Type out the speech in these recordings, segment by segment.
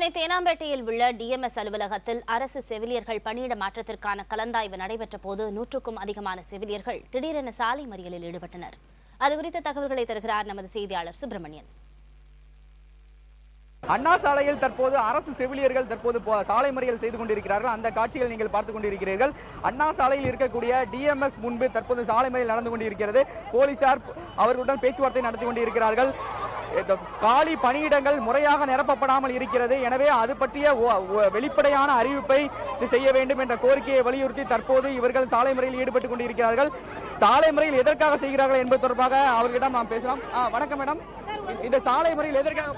சென்னை தேனாம்பேட்டையில் உள்ள டிஎம்எஸ் அலுவலகத்தில் அரசு செவிலியர்கள் பணியிட மாற்றத்திற்கான கலந்தாய்வு நடைபெற்ற போது 100க்கும் அதிகமான செவிலியர்கள் திடீரென சாலை மறியலில் ஈடுபட்டனர். அது குறித்த தகவல்களை தருகிறார் நமது செய்தியாளர் சுப்பிரமணியன். அண்ணா சாலையில் தற்போது அரசு செவிலியர்கள் சாலை மறியல் செய்து கொண்டிருக்கிறார்கள். அந்த காட்சிகள் நீங்கள் பார்த்துக் கொண்டிருக்கிறீர்கள். அண்ணா சாலையில் இருக்கக்கூடிய டிஎம்எஸ் முன்பு தற்போது சாலை மறியல் நடந்து கொண்டிருக்கிறது. போலீசார் அவர்களுடன் பேச்சுவார்த்தை நடத்தி கொண்டிருக்கிறார்கள். காலி பணியிடங்கள் முறையாக நிரப்பப்படாமல் இருக்கிறது. எனவே அது பற்றிய வெளிப்படையான அறிவிப்பை செய்ய வேண்டும் என்ற கோரிக்கையை வலியுறுத்தி தற்போது இவர்கள் சாலை மறியலில் ஈடுபட்டுக் கொண்டிருக்கிறார்கள். சாலை மறியல் எதற்காக செய்கிறார்கள் என்பது தொடர்பாக அவர்களிடம் நாம் பேசலாம். வணக்கம் மேடம், இந்த சாலை மறியல் எதற்காக?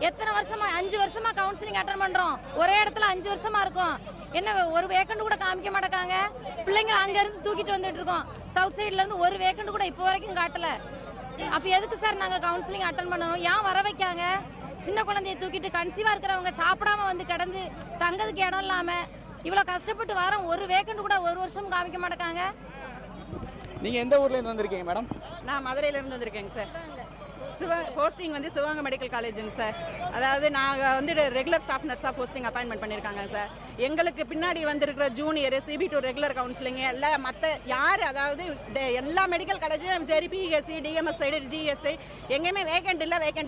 எத்தனை வருஷமா 5 வருஷமா கவுன்சிலிங் அட்டெண்ட் பண்றோம். ஒரே இடத்துல 5 வருஷமா இருக்கும். என்ன ஒரு வேக்கண்ட் கூட காமிக்க மாட்டாங்க. பிள்ளைங்க அங்க இருந்து தூக்கிட்டு வந்துட்டு இருக்கோம். சவுத் சைட்ல இருந்து ஒரு வேக்கண்ட் கூட இப்போ வரைக்கும் காட்டல. அப்ப எதுக்கு சார் நாங்க கவுன்சிலிங் அட்டெண்ட் பண்ணணும்? ஏன் வர வைக்காங்க? சின்ன குழந்தைய தூக்கிட்டு கன்சீவா இருக்கிறவங்க சாப்பிடாம வந்து கிடந்து தங்கதுக்கு இடம் இல்லாம இவ்வளவு கஷ்டப்பட்டு வரோம். ஒரு வேக்கண்ட் கூட ஒரு வருஷம் காமிக்க மாட்டாங்க. நீங்க எந்த ஊர்ல இருந்து வந்திருக்கீங்க மேடம்? நான் மதுரையில இருந்து வந்திருக்கேங்க சார். போஸ்டிங் வந்து சிவகங்கை மெடிக்கல் காலேஜுங்க சார். அதாவது நாங்கள் வந்து ரெகுலர் ஸ்டாஃப் நர்ஸாக போஸ்டிங் அப்பாயின்மெண்ட் பண்ணியிருக்காங்க சார். எங்களுக்கு பின்னாடி வந்திருக்கிற ஜூனியர் CB2 ரெகுலர் கவுன்சிலிங் எல்லாம் மற்ற யார், அதாவது எல்லா மெடிக்கல் காலேஜும் சரி, PSC DMS சைடு GSI எங்கேயுமே வேகண்ட்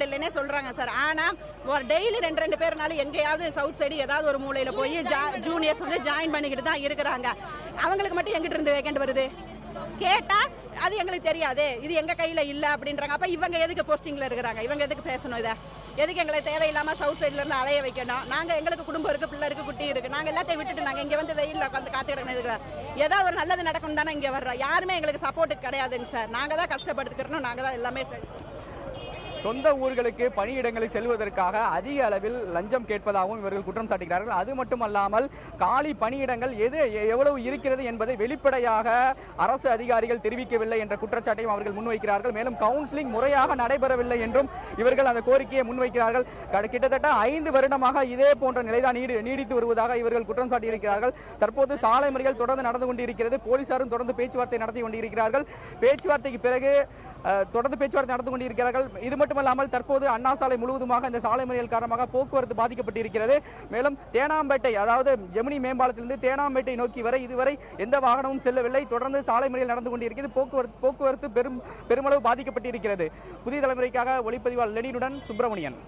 இல்லைன்னே சொல்கிறாங்க சார். ஆனால் ஒரு டெய்லி 2 பேர்னாலும் எங்கேயாவது சவுத் சைடு ஏதாவது ஒரு மூலையில் போய் ஜூனியர்ஸ் வந்து ஜாயின் பண்ணிக்கிட்டு தான் இருக்கிறாங்க. அவங்களுக்கு மட்டும் எங்கிட்ட இருந்து வேகண்ட் வருது கேட்டா அது எங்களுக்கு தெரியாது, இது எங்க கையில இல்ல அப்படின்றாங்க. அப்ப இவங்க எதுக்கு போஸ்டிங்ல இருக்கிறாங்க? இவங்க எதுக்கு பேசணும்? இதை எதுக்கு எங்களை தேவையில்லாம சவுத் சைட்ல இருந்து அலைய வைக்கணும்? நாங்க எங்களுக்கு குடும்பம் இருக்கு, பிள்ளை இருக்கு, குட்டி இருக்கு. நாங்க எல்லாத்தையும் விட்டுட்டு நாங்க இங்க வந்து வெயில்ல உட்காந்து காத்துக்கிட்டு ஏதாவது ஒரு நல்லது நடக்கும் தானே இங்க வர்றோம். யாருமே எங்களுக்கு சப்போர்ட் கிடையாதுங்க சார். நாங்க தான் கஷ்டப்பட்டுக்கிறோம். நாங்க தான் எல்லாமே சொந்த ஊர்களுக்கு பணியிடங்களை செல்வதற்காக அதிக அளவில் லஞ்சம் கேட்பதாகவும் இவர்கள் குற்றம் சாட்டுகிறார்கள். அது மட்டுமல்லாமல் காலி பணியிடங்கள் எவ்வளவு இருக்கிறது என்பதை வெளிப்படையாக அரசு அதிகாரிகள் தெரிவிக்கவில்லை என்ற குற்றச்சாட்டையும் அவர்கள் முன்வைக்கிறார்கள். மேலும் கவுன்சிலிங் முறையாக நடைபெறவில்லை என்றும் இவர்கள் அந்த கோரிக்கையை முன்வைக்கிறார்கள். கிட்டத்தட்ட 5 வருடமாக இதே போன்ற நிலைதான் நீடித்து வருவதாக இவர்கள் குற்றம் சாட்டியிருக்கிறார்கள். தற்போது சாலை மறியல் தொடர்ந்து நடந்து கொண்டிருக்கிறது. போலீசாரும் தொடர்ந்து பேச்சுவார்த்தை நடத்தி கொண்டிருக்கிறார்கள். பேச்சுவார்த்தைக்கு பிறகு தொடர்ந்து பேச்சுவார்த்தை நடந்து கொண்டிருக்கிறார்கள். இது மட்டுமல்லாமல் தற்போது அண்ணா சாலை முழுவதுமாக இந்த சாலை மறியல் காரணமாக போக்குவரத்து பாதிக்கப்பட்டிருக்கிறது. மேலும் தேனாம்பேட்டை, அதாவது ஜெமினி மேம்பாலத்திலிருந்து தேனாம்பேட்டை நோக்கி வரை இதுவரை எந்த வாகனமும் செல்லவில்லை. தொடர்ந்து சாலை மறியல் நடந்து கொண்டிருக்கிறது. போக்குவரத்து பெருமளவு பாதிக்கப்பட்டிருக்கிறது. புதிய தலைமுறைக்காக ஒளிப்பதிவாளர் லெனினுடன் சுப்பிரமணியன்.